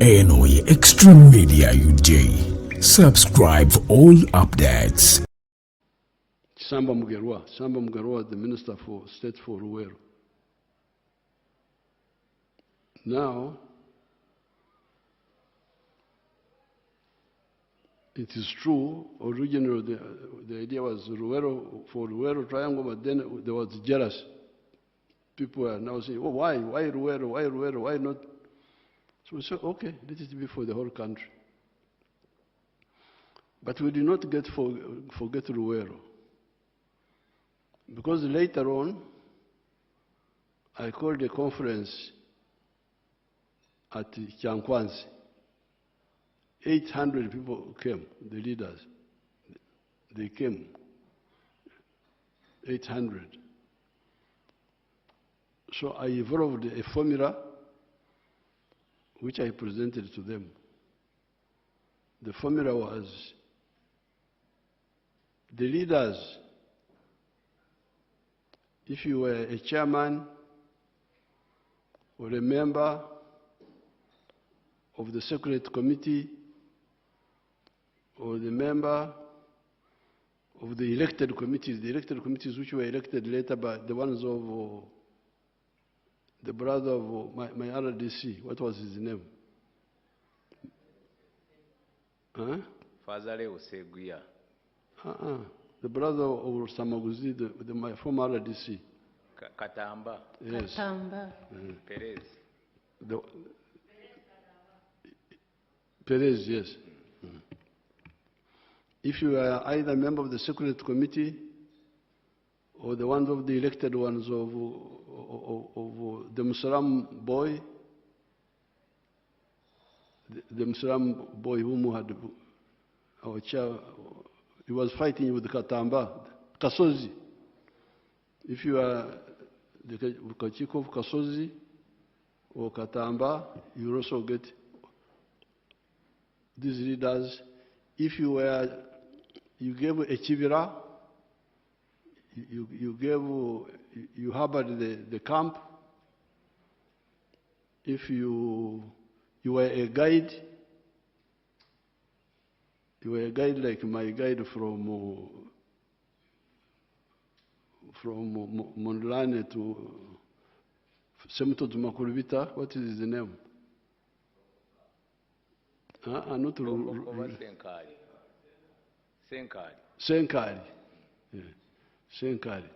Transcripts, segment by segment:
eno ye Extreme Media UJ. Subscribe for all updates. Samba Mugerwa, the Minister for State for Luwero. Now, it is true, originally the idea was for Luwero Triangle, but then there was jealous. People are now saying, oh, why Luwero, why not? So we said, okay, let it be for the whole country. But we did not forget Luwero. Because later on, I called a conference at Chankwanzi. 800 people came, the leaders. They came, 800. So I evolved a formula which I presented to them. The formula was, the leaders, if you were a chairman or a member of the Secretariat Committee or the member of the elected committees which were elected later by the ones of the brother of my RDC, what was his name? Huh? The brother of Samaguzi, my former RDC. Katamba. Yes. Katamba. Perez. Perez, yes. If you are either a member of the Secretariat Committee or the ones of the elected ones of the Muslim boy, the Muslim boy whom had our chair, he was fighting with Katamba, Kasozi. If you are the Kachiko of Kasozi or Katamba, you also get these leaders. If you gave a Chivira, you harbored the camp. If you were a guide, like my guide from Mondlane to Semto to Makurubita. What is his name? Not Senkari. Yeah. Senkari.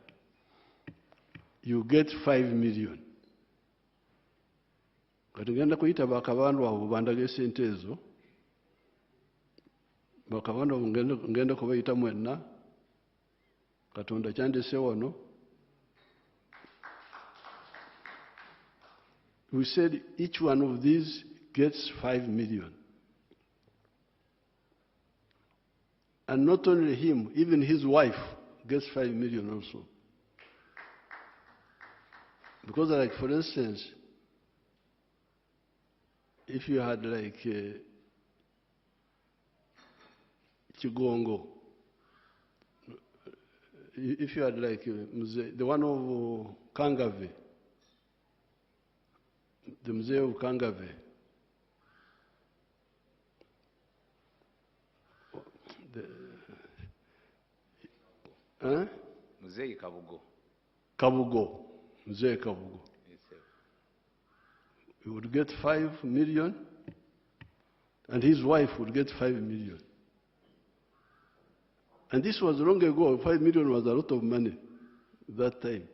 You get 5 million. Katugenda kuyita bakabandu abo bandage sente ezo. Bakabandu ngenda kubayita mwenna. Katonda kyandese wano. We said each one of these gets 5 million. And not only him, even his wife gets 5 million also. Because like, for instance, if you had like Chigongo, if you had like the one of Kangave, the Mzee of Kangave, Mzee Kabugo. Mzee Kabugo. He would get 5 million, and his wife would get 5 million. And this was long ago. 5 million was a lot of money that time.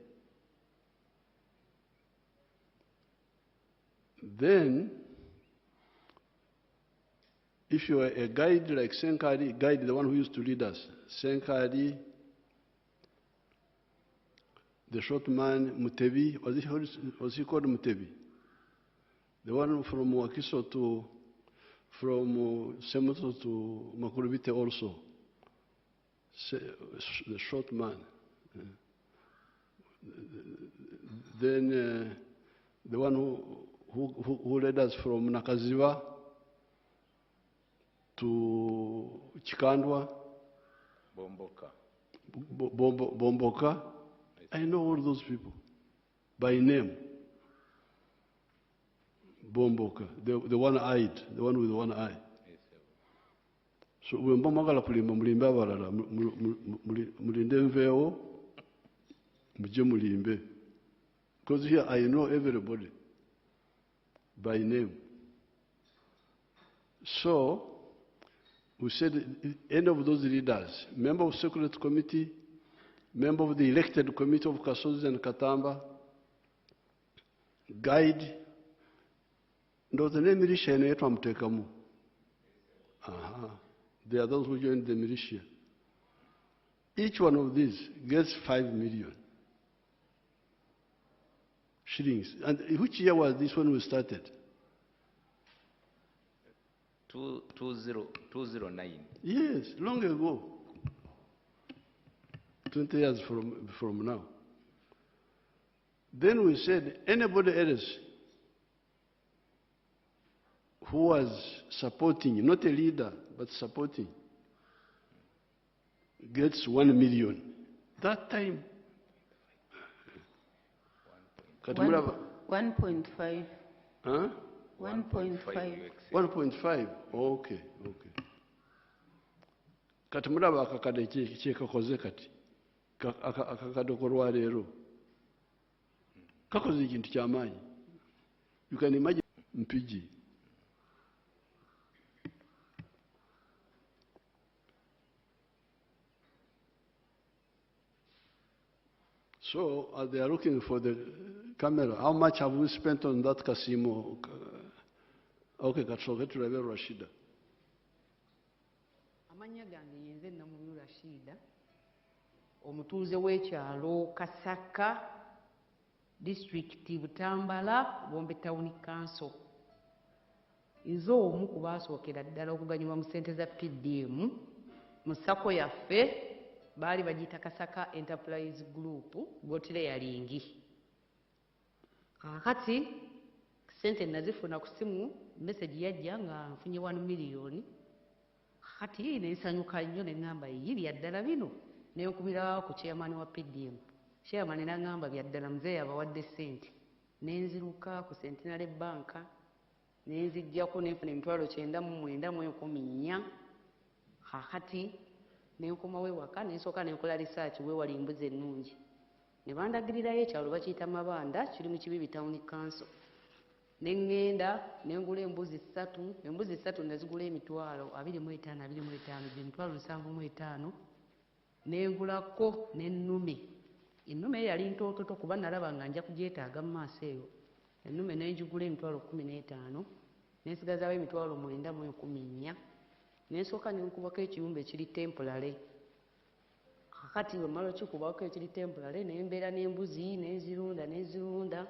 Then, if you were a guide like Senkari, guide the one who used to lead us, Senkari, the short man Mutebi, was he called Mutebi? The one from Wakiso to, from Semoto to Makurubite also, the short man. Then the one who led us from Nakaziwa to Chikandwa, Bomboka. I know all those people by name. Bomboka, the one-eyed, the one with one eye. So when Bomagala Kulimba Mulimba Varala, Mulindemveo, Mujemulimbe. Because here I know everybody by name. So we said any of those leaders, member of Security Committee, member of the elected committee of Kasozi and Katamba, guide, no, the name militia in Etram Tekamu. They are those who joined the militia. Each one of these gets 5 million shillings. And which year was this when we started? 2009. Yes, long ago. 20 years from now. Then we said anybody else who was supporting, not a leader, but supporting, gets 1 million. That time, 1.5. Huh? 1.5. 1.5. Okay. Kati mulaba akakade kyekakoze kati. Akakade kolwa leero. Kakoze ekintu ky'amaanyi. You can imagine Mpigi. So as they are looking for the camera, how much have we spent on that casino? Okay, Katsoke tulabe Rashida. Amanya gange yenze Namuli Rashida, omutuuze w'ekyalo Kasaka, District Butambala, Bombe Town Council. Nze omu ku baasookera ddala okuganyulwa mu ssente za PDM, mu sako yaffe, baali bagiyita Kasaka Enterprise Group, Gotire yalingi. Kakati, ssente nazifuna ku simu, message yajja nga nfunye 1 million. Kakati nensanyuka nnyo ne ngamba ye byaddala bino. Ne nkubira ku chairman wa PDM. Chairman n'angamba byaddala mzee abawadde ssente. Ne nziruka ku Centenary Bank, ne nzijjako n'enfuna 9,914. Kakati ne nkoma wewaka ne nsooka ne nkola research weewali embuzi ennungi. Ne bandagirirayo ekyalo bakiyita Mabanda, kiri mu Kibibi Town Council. Ne ngenda ne ngula embuzi 3, embuzi 3 nazigula emitwalo 25,075. Ne ngulako n'ennume. Ennume yali ntoototo kuba nalaba nga nja kugyetaaga mu maaso eyo. Ennume ne ngigula emitwalo 15. Ne nsigazaawo emitwalo 914. Ne nsooka ne nkubako ekiyumba ekiri temporary. Kakati bwe mmala okikubako ekiri temporary ne mbeera n'embuzi nenzirunda.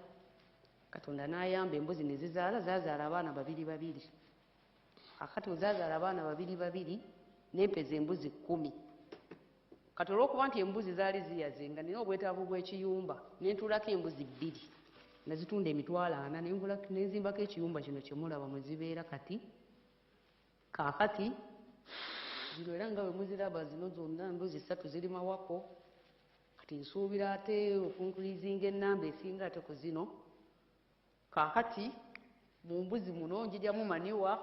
Katonda n'ayamba embuzi ne zazaala abaana 2. Kakati zazaala abaana 2 n'empeza embuzi 10. Kati olw'okuba nti embuzi zaali ziyaze nga nina obwetaavu bw'ekiyumba ne ntuulako embuzi 2. Nazitunda emitwalo 4 ne nzimbako ekiyumba kino kye mulaba mwe zibeera kati. Kakati zino era nga bwe muziraba zino zonna embuzi 3 ziri mawako. Kati nsuubira ate okunkulizinga ennamba esinga ate ku zino. Kakati mu mbuzi muno njijjamu maniwa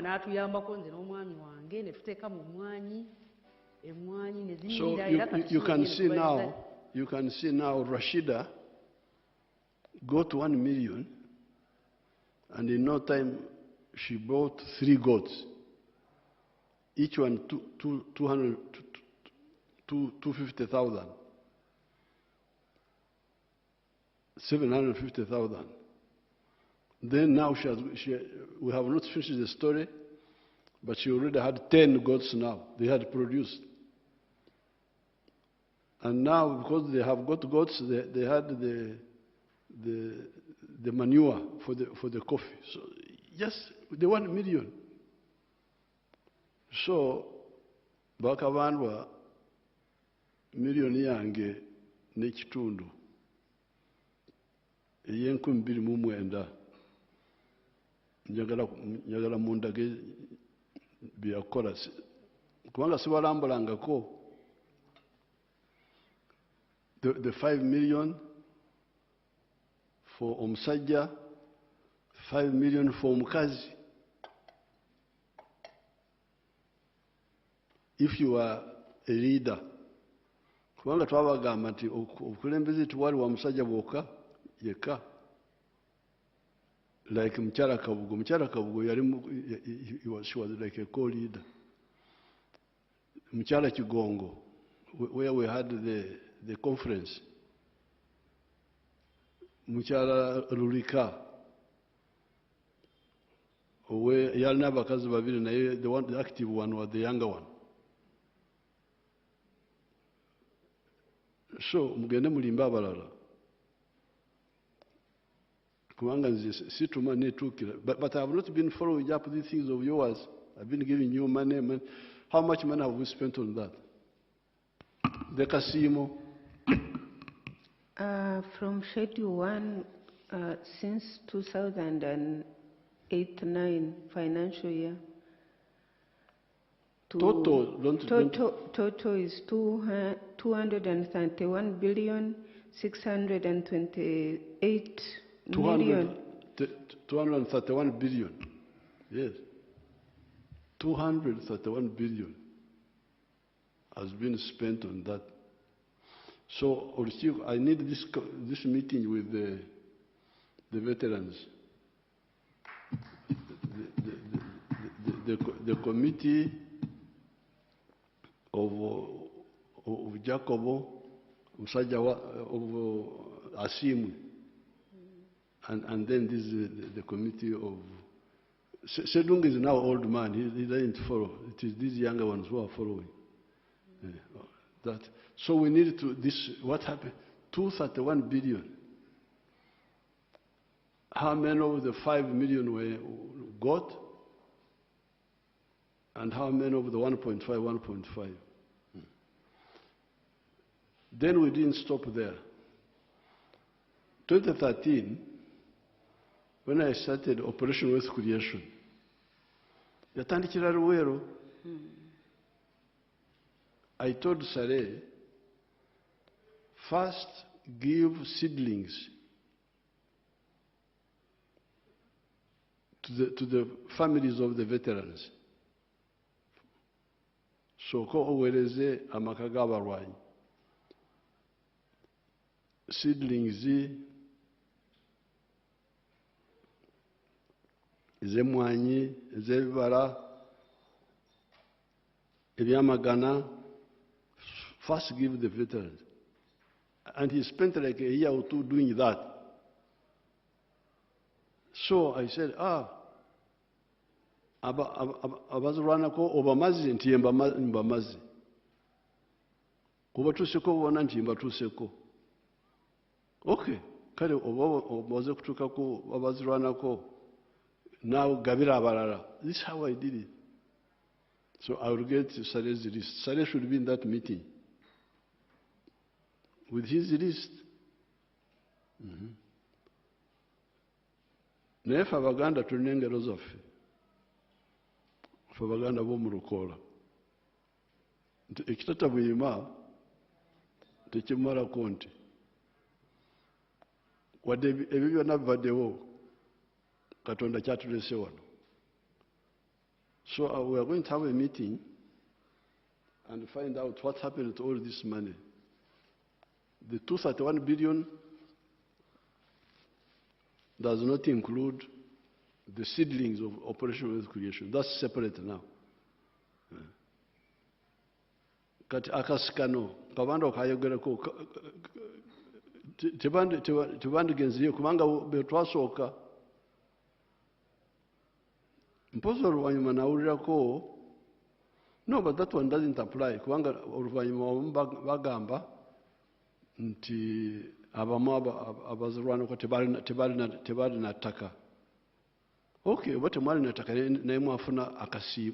n'atuyambako nze n'omwami wange ne tuteeka mu mmwanyi. Emmwanyi ne zinyirira era kati you can see now Rashida got 1 million and in no time she bought 3 goats, each one 250,000, 750,000. Then now we have not finished the story, but she already had 10 goats now. They had produced. And now, because they have got goats, they had the manure for the coffee. So just the 1 million. So bakabandwa million yange n'ekitundu ey'N29 njagala mundage byakola kubanga sibalambulangako. The 5 million for omusajja, 5 million for mukazi. If you are a leader, kubanga twabagamba nti okulembeze tuwali wa musajja bwoka yeka. Like Mukyala Kabugo, she was like a co-leader. Mukyala Kigongo, where we had the conference. Mukyala Lulika, where yalina abakazi babiri naye the active one was the younger one. So mugende mulimba abalala. But I have not been following up these things of yours. I've been giving you money. How much money have we spent on that? The casino? From Schedule 1, since 2008-9 financial year. Total is 231,628 million. 231 billion. Yes. 231 billion has been spent on that. So, I need this meeting with the veterans. The committee of Jacobo, Musajawa, of Asimu, and then this is the committee of... Sedung is now old man, he doesn't follow. It is these younger ones who are following. That. So we need to, what happened? 231 billion. How many of the 5 million were got? And how many of the 1.5, 1.5? Then we didn't stop there. 2013, when I started Operation Wealth Creation, yatandikira Luwero. I told Saleh, first give seedlings to the families of the veterans. So ko owereze amaka g'abalwanyi. Seedlings ez'emmwanyi, ez'ebibala, ebyamagana. First give the veterans. And he spent like a year or two doing that. So I said, abazirwanako obamazi nti mbamazi. Kubatuuseko bona nti mbatuuseko. Okay, kale obaze kutuukako abazirwanako now gabira abalala. This is how I did it. So I will get Saleh's list. Saleh should be in that meeting with his list. Naye ffe Abaganda tulina engero zaffe. Ffe Abaganda b'omu Lukoola. Ekitata buyima tekimalako nti wadde ebyo byonna bibaddewo Katonda kyatuleese wano. So we are going to have a meeting and find out what happened to all this money. The 231 billion does not include the seedlings of Operation Wealth Creation. That's separate now. Kati akasikano kabanda okayogerako tebandigenzeyo kubanga betwasooka mpozi oluvannyuma nawulirako. No, but that one doesn't apply kubanga oluvannyuma bagamba nti abamu abazirwanako tebalina ttaka. Okay, oba temwalina ttaka naye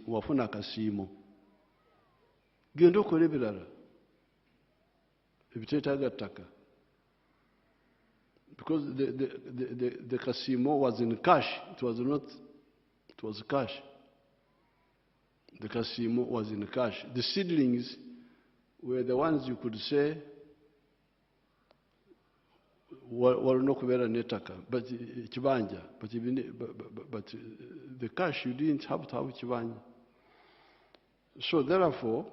wafuna akasiimo. Genda okola ebirala ebiteetaaga ttaka. Because the kasimo was in cash. It was not, it was cash. The kasimo was in cash. The seedlings were the ones you could say walina okubeera n'ettaka ekibanja, but the cash, you didn't have to have ekibanja. So therefore,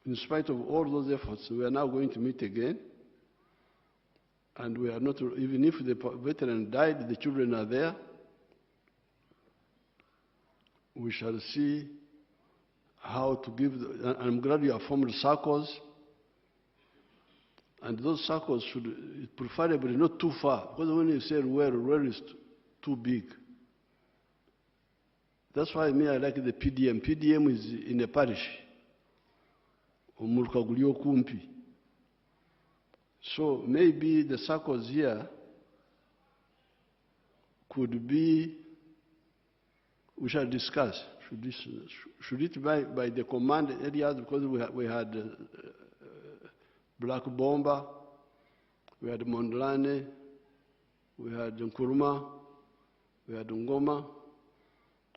in spite of all those efforts, we are now going to meet again. And we are not, even if the veteran died, the children are there. We shall see how to give, I'm glad you have formed circles. And those circles should preferably not too far, because when you say Ruel is too big. That's why I like the PDM. PDM is in a parish. So maybe the circles here could be, we shall discuss, should it be by the command areas, because we had Black Bomba, we had Mondlane, we had Nkuruma, we had Ngoma,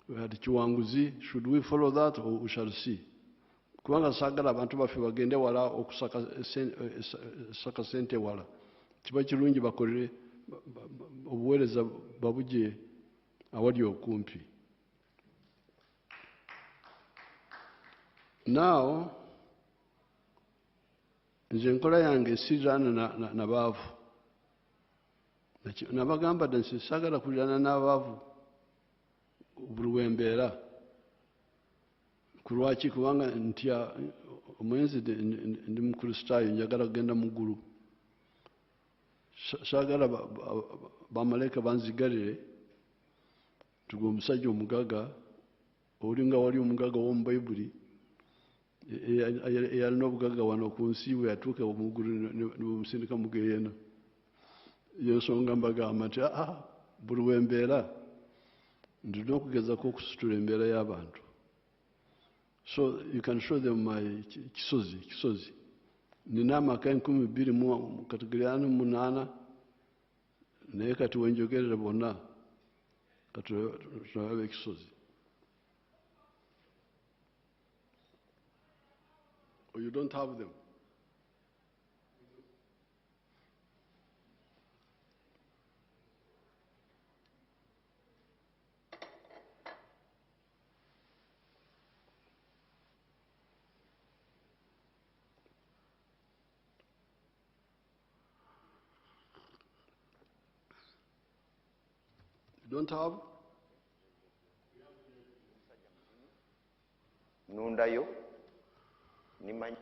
we had Chiwanguzi. Should we follow that, or we shall see? Kubanga sagala abantu baffe bagende wala okusaka ssente wala. Kiba kirungi bakolere obuweereza babugye awali okumpi. Now, nze enkola yange sirana n'abaavu. Nabagamba nti sagala kulirana n'abaavu buli wembeera. Kulwaki? Kubanga ntya omwenzi ndi mukristaayo, njagala kugenda mu ggulu. Saagala bamalayika banzigalire tuge omusajja omugaga, olinga wali omugaga w'omu Bayibuli eyalina obugaga wano ku nsi bwe yatuuka mu ggulu ne bumusindika mu Geyeena. Y'ensonga mbagamba nti buli wembeera ndina okugezako okusitula embeera y'abantu. So you can show them my kisozi. Nina amaka 28 naye kati wenjogerera bonna kati tulabe ekisozi. Or you don't have them? Don't have? Nundayo nimanyi.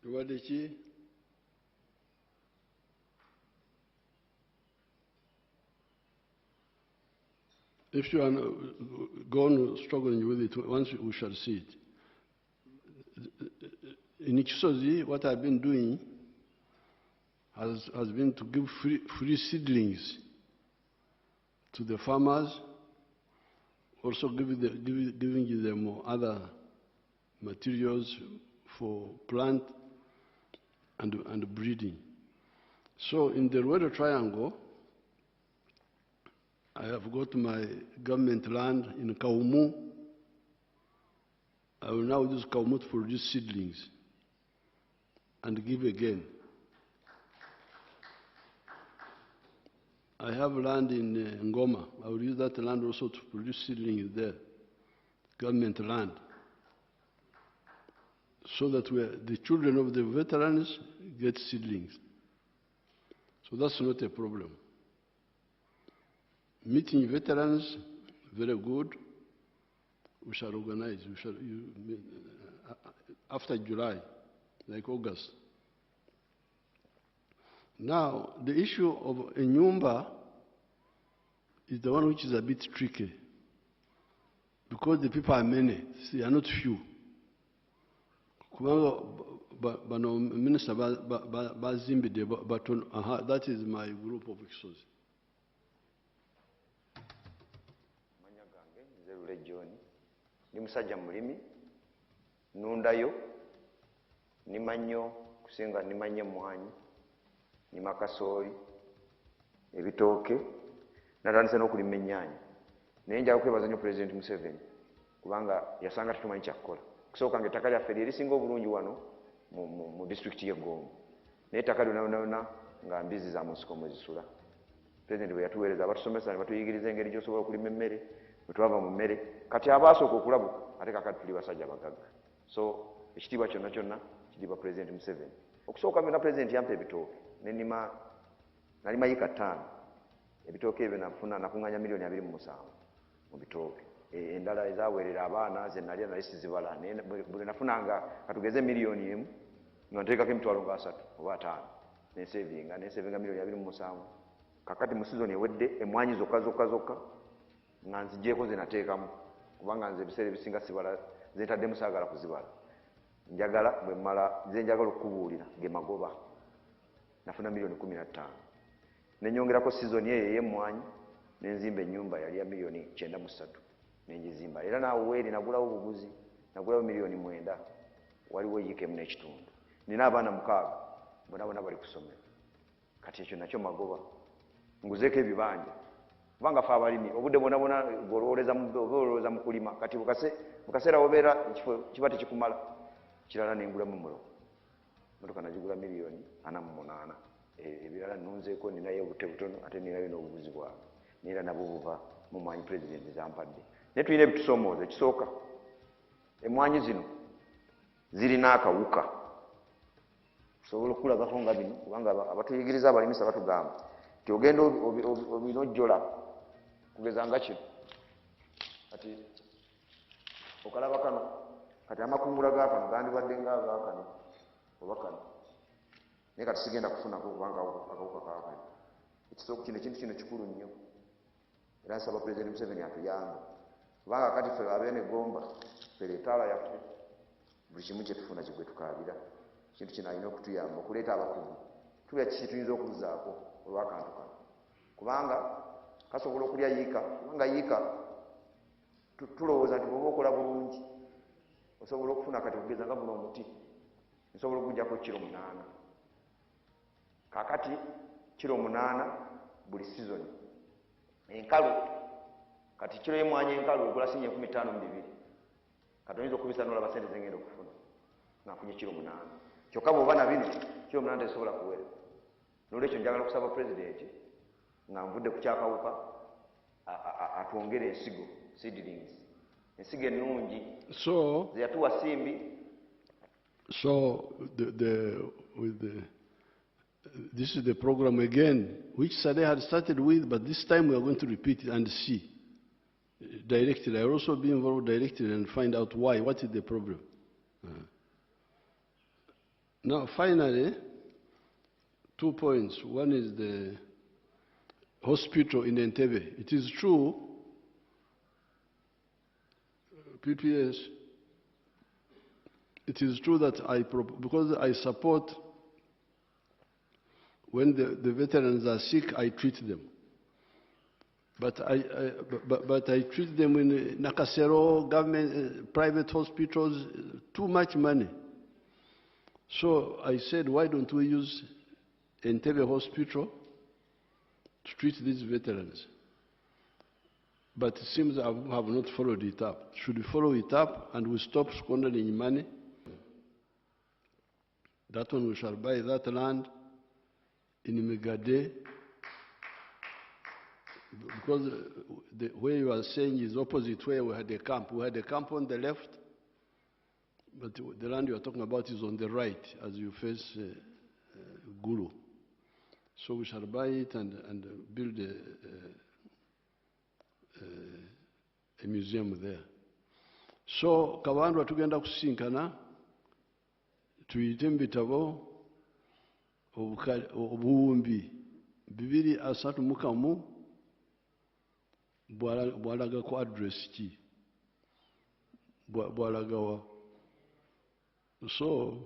Rwadeki? If you are gone struggling with it, once we shall see it. In Kisozi, what I've been doing has been to give free seedlings to the farmers, also giving them other materials for plant and breeding. So in the Rueda Triangle, I have got my government land in Kaumu. I will now use Kaumu to produce seedlings and give again. I have land in Ngoma. I will use that land also to produce seedlings there, government land, so that the children of the veterans get seedlings. So that's not a problem. Meeting veterans, very good. We shall organize. After July, like August. Now, the issue of Enyumba is the one which is a bit tricky. Because the people are many, they are not few. Bano minister bazimbide baton, that is my group of exos. Nzerule John ni musajja mulimi nundayo nimanyo kusinga nimanye mwanyi ni makasoli ebitooke natandise n'okulima ennyaanya naye njala kwebaza nnyo President Museveni kubanga yasanga tetumanyi kyakukola kusooka nga ettaka lyaffe lyerisinga obulungi wano mu disitulikiti y'Egombo naye ettaka lyonna nga mbizi za munsiko mwe zisula. President bwe yatuweereza abatusomesa ne batuyigiriza engeri gy'osobola okulima emmere bwe twava mu mmere kati abaasooka okulabu ate kakati tuli basajja bagagga. So ekitiibwa kyonna kyonna kitiibwa President Museveni. Okusooka byonna President yampa ebitooke nali mayika 5 ebitooke ebyo nakuŋŋanya miliyoni 27 mu bitooke. Endala ezaweerera abaana ze nalya nali sizibala naye buli nafunanga katugeze miliyoni 1 nga nteekako emitwalo nga 3 oba 5 nesevinga miliyoni 27. Kakati mu sizoni ewedde emwanyi zokka nga nzigyeko ze nateekamu kubanga nze ebiseera ebisinga sibala zentaddemu saagala kuzibala. Njagala bwe mmala ze njagala okukubuulira ge magoba nafuna miliyoni 15 nenyongerako sizoni eyo ey'emmwanyi nenzimba ennyumba yali ya miliyoni 93 nenjizimba era naawe weeri nagulawo obuguzi nagulawo miliyoni 9 waliwo yiikemu n'ekitundu nina abaana 6 bonna bali ku ssomero kati ekyo nakyo magoba nguzeeko ebibanja kubanga fe abalimi obudde bwona golowoleza mu kulima kati bukaseera wobeera ekifo kiba tekikumala kirala nengulamu mulo motoka nagigula miliyoni 48 ebirala nunzeeko ninayo obute butono ate ninayo n'obubuzi bwange neera nabwo buva mu mwanyi President zampadde. Naye tulina ebitusomooza. Ekisooka emmwanyi zino zirina akawuka osobola okulabako nga bino kubanga abatuyigiriza abalimisa batugamba nti ogenda obinojjola kugeza nga kino kati okalaba kano kati amakungula gaakano gandibadde ngaagaakano oba kano naye kati sigenda kufunako kubanga akawuka kaakano. Ekisooka kino ekintu kino kikulu nnyo era nsaba President Museveni atuyambe kubanga kati ffe abeene Gomba ffe leetaala yaffe buli kimu kye tufuna kigwe tukaabira. Ekintu kino alina okutuyamba okuleeta abakugu tulya kiki tuyinza okuzaako olw'akantu kano kubanga kasobola okulya yiika kubanga yiika tulowooza nti bw'oba okola bulungi osobola okufuna kati kugeza nga guno omuti nsobola okuggyako kiro 8 kakati kiro 8 buli sizoni enkalu kati kiro y'emmwanyi enkalu ogula sinye 15 mu 2 kati oyinza okubisa n'olaba sente zengenda okufuna nafunye kiro 8 kyokka bw'oba na bino kiro 8 tezisobola kuwera. N'olwekyo njagala okusaba President nga nvudde ku kyakawuka atwongere ensigo seedlings ensigo ennungi ze yatuwa Simbi. So this is the program again, which Saleh had started with, but this time we are going to repeat it and see directly. I will also be involved directly and find out why. What is the problem? Now, finally, 2 points. One is the hospital in Entebbe. It is true, PPS, it is true that because I support when the veterans are sick, I treat them. But I treat them in Nakasero, government, private hospitals, too much money. So I said, why don't we use Entebbe Hospital to treat these veterans? But it seems I have not followed it up. Should we follow it up and we stop squandering money? That one we shall buy that land in Megade, because where you are saying is opposite where we had a camp. We had a camp on the left, but the land you are talking about is on the right as you face Gulu. So we shall buy it and build a museum there. So Kabandu tugenda kusisinkana tuyite mu bitabo obuwumbi 231 bwalaga ku address ki bwalaga wa. So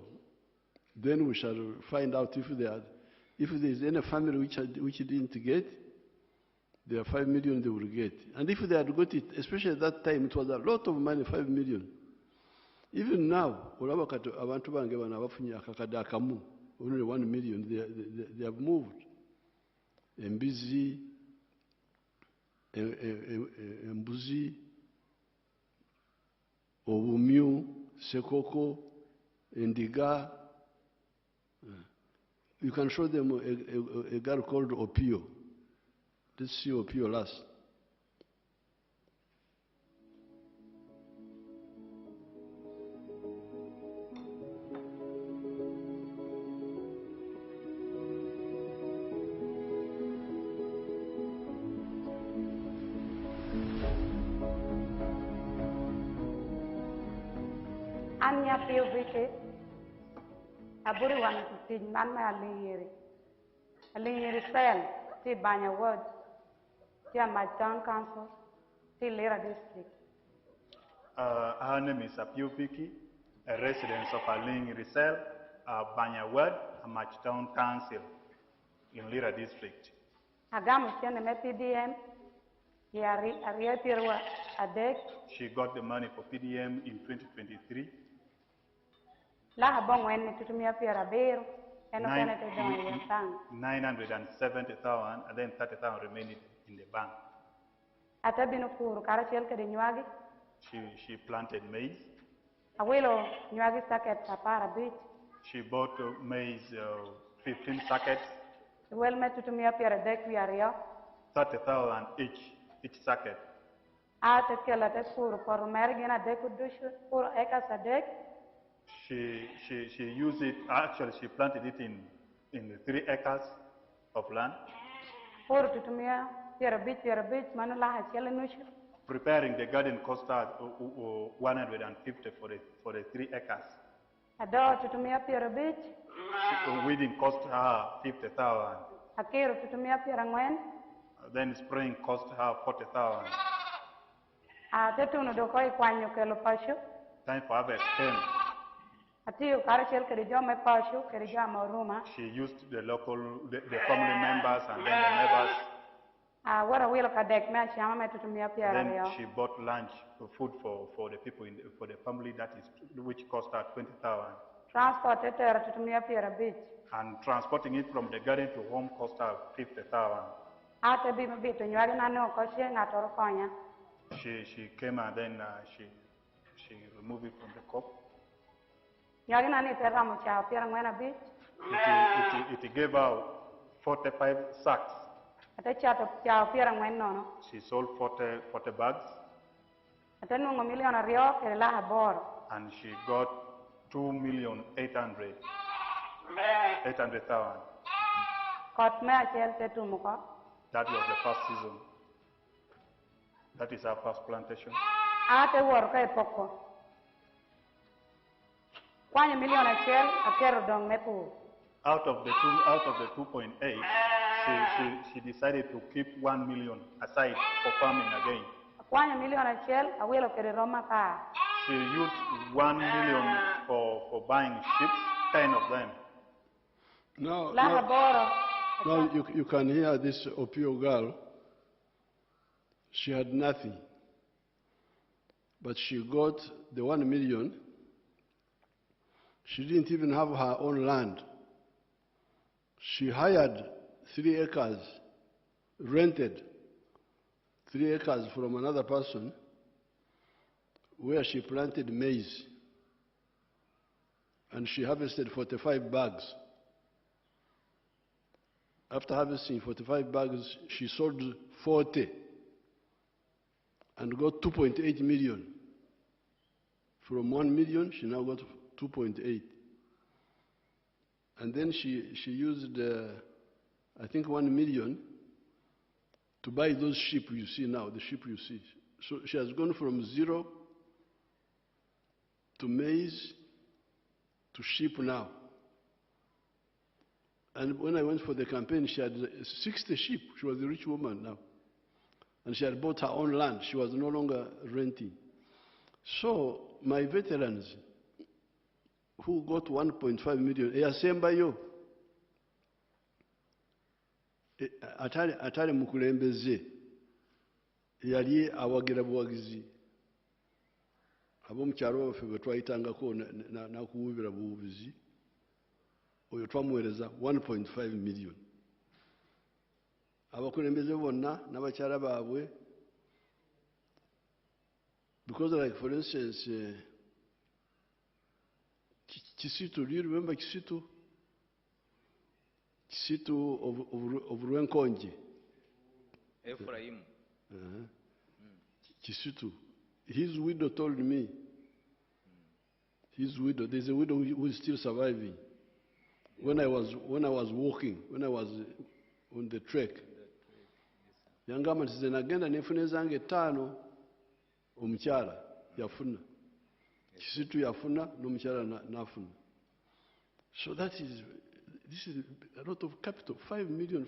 then we shall find out if there is any family which didn't get, there are 5 million they will get. And if they had got it, especially at that time, it was a lot of money, 5 million. Even now, abantu bange bano abafunye akakade akamu, only 1 million, they have moved. Embuzi, obumyu, sekoko, endiga. You can show them a girl called Opio. Let's see Opio last. Anya Pio Vicky, Aburi one to see Nana Alingiri Cell, see Banya Ward, see my town council, see Lira district. Her name is Apio Vicky, a resident of Alingiri Cell, Banya Ward, Amach Town Council in Lira district. Agamu Sene PDM, Yari Ariatirwa Adek. She got the money for PDM in 2023. Laha bong when to me appear a beer and 970,000 and then 30,000 remaining in the bank. Atabinukuru Karachel Kadinyagi. She planted maize. A willow Nyagi sacket Sapara beach. She bought maize 15 sackets. Well met to me appear a deck we are 30,000 each sacket. Atakela Tekuru for American a deck would do 4 acres a deck. She used it, actually she planted it in 3 acres of land. Preparing the garden cost her 150 for the 3 acres. Weeding cost her 50,000. Then spraying cost her 40,000. Time for harvest came. She used the family members and then the neighbors. Then she bought lunch, food for the people for the family which cost her 20,000. And transporting it from the garden to home cost her 50,000. She came and then she removed it from the cup. It gave out 45 sacks. She sold 40 bags. And she got 2,800,000. That was the first season. That is our first plantation. Out of the 2.8, she decided to keep 1 million aside for farming again. She used 1 million for buying sheep, 10 of them. Now you can hear this Opio girl. She had nothing, but she got the 1 million. She didn't even have her own land. She hired 3 acres, rented 3 acres from another person, where she planted maize. And she harvested 45 bags. After harvesting 45 bags, she sold 40 and got 2.8 million. From 1 million, she now got 2.8. And then she used, I think, 1 million to buy those sheep you see now, the sheep you see. So she has gone from 0 to maize to sheep now. And when I went for the campaign, she had 60 sheep. She was a rich woman now. and she had bought her own land. She was no longer renting. So my veterans who got 1.5 million, eyasembayo atali mukulembeze yali awagira buwagizi ab'omukyalo waffe bwe twayitangako nakuwubira buwubizi oyo twamuweereza 1.5 million. Abakulembeze bonna n'abakyala baabwe, because like for instance Kisitu, do you remember Kisitu? Kisitu of Rwenkonji. Ephraim. Kisitu. His widow told me. His widow. There's a widow who is still surviving. When I was walking, when I was on the trek, yangamba nti ze nagenda nefuna ezange 5 omukyala yafuna. Kisitu yafuna n'omukyala nafuna. So this is a lot of capital, 5 million.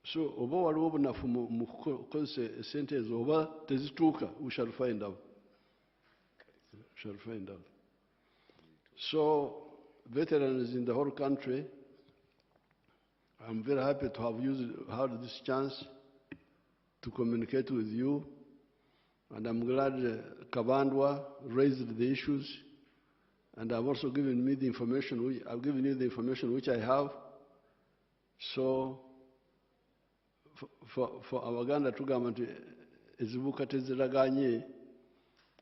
So oba waliwo obunafu mu kukozesa esente ezo oba tezituuka, we shall find out. So veterans in the whole country, I'm very happy to have had this chance to communicate with you, and I'm glad Kabandwa raised the issues, and I've also given me the information. I've given you the information which I have. So for Abaganda tugamba nti ezibuka teziraganye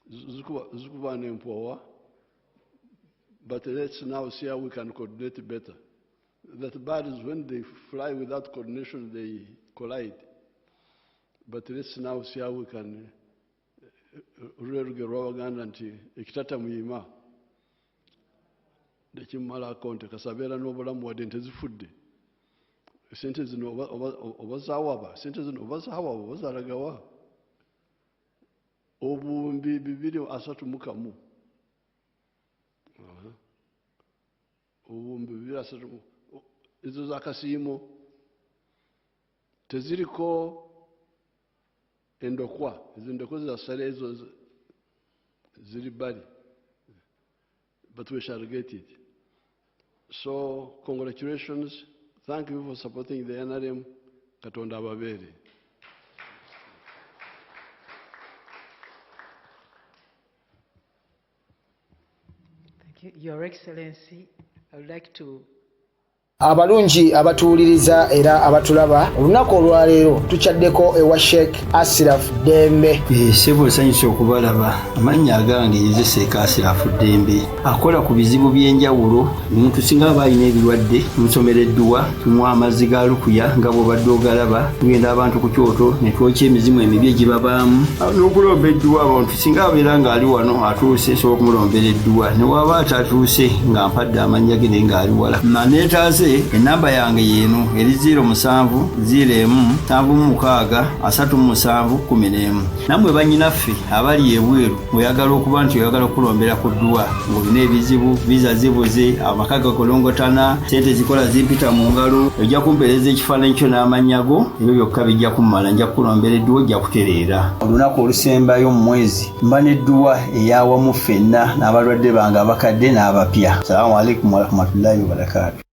zikuba n'empowa, but let's now see how we can coordinate better. That birds, when they fly without coordination, they collide. But let's now see how we can really get Abaganda nti ekitata muyima dekimala akonte kasabeera n'obulamu wadde ntezifudde. Ssente zino obazawaba, ssente zino obazawaba obazalagawa obuwumbi 231. Obuwumbi 231. Ezo zakasiimo teziriko endokwa, ezo endokwa zasale ezo ziri bali, but we shall get it. So congratulations. Thank you for supporting the NRM. Katonda ababeere. Thank you, Your Excellency. I would like to abalungi abatuwuliriza era abatulaba olunaku olwaleero tukyaddeko ewa Sheikh Asraf Dembe. Ssebo nsanyuse okubalaba. Amannya agange ye Sheikh Asraf Dembe akola ku bizibu by'enjawulo. Omuntu singa aba alina ebirwadde musomereddwa, tunywa amazzi ga lukuya nga bw'obadde ogalaba, tugenda abantu ku kyoto ne twokya emizimu emibi egibabaamu n'okulomba edduwa. Abantu singa abeera ng'ali wano atuuse sobola okumulombera edduwa, ne waba atatuuse nga mpadde amannya ge naye ng'ali wala. Neetaaze enamba yange yeeno eri 0707363711. Nammwe bannyinaffe abali ebweru oyagala okuba nti oyagala okulombera ku dduwa ng'olina ebizibu, viza zibuze, amaka gakolongotana, ssente zikola zimpita mu ngalo, ojja kumpeereza ekifaananyi kyo n'amannya go, ebyo byokka bijja kummala, nja kukulombera edduwa, ojja kutereera. Olunaku olusembayo mu mwezi mba n'edduwa ey'awamu ffenna n'abalwadde bange abakadde n'abapya. Salaamu alaikum warahmatullahi wabarakatuh.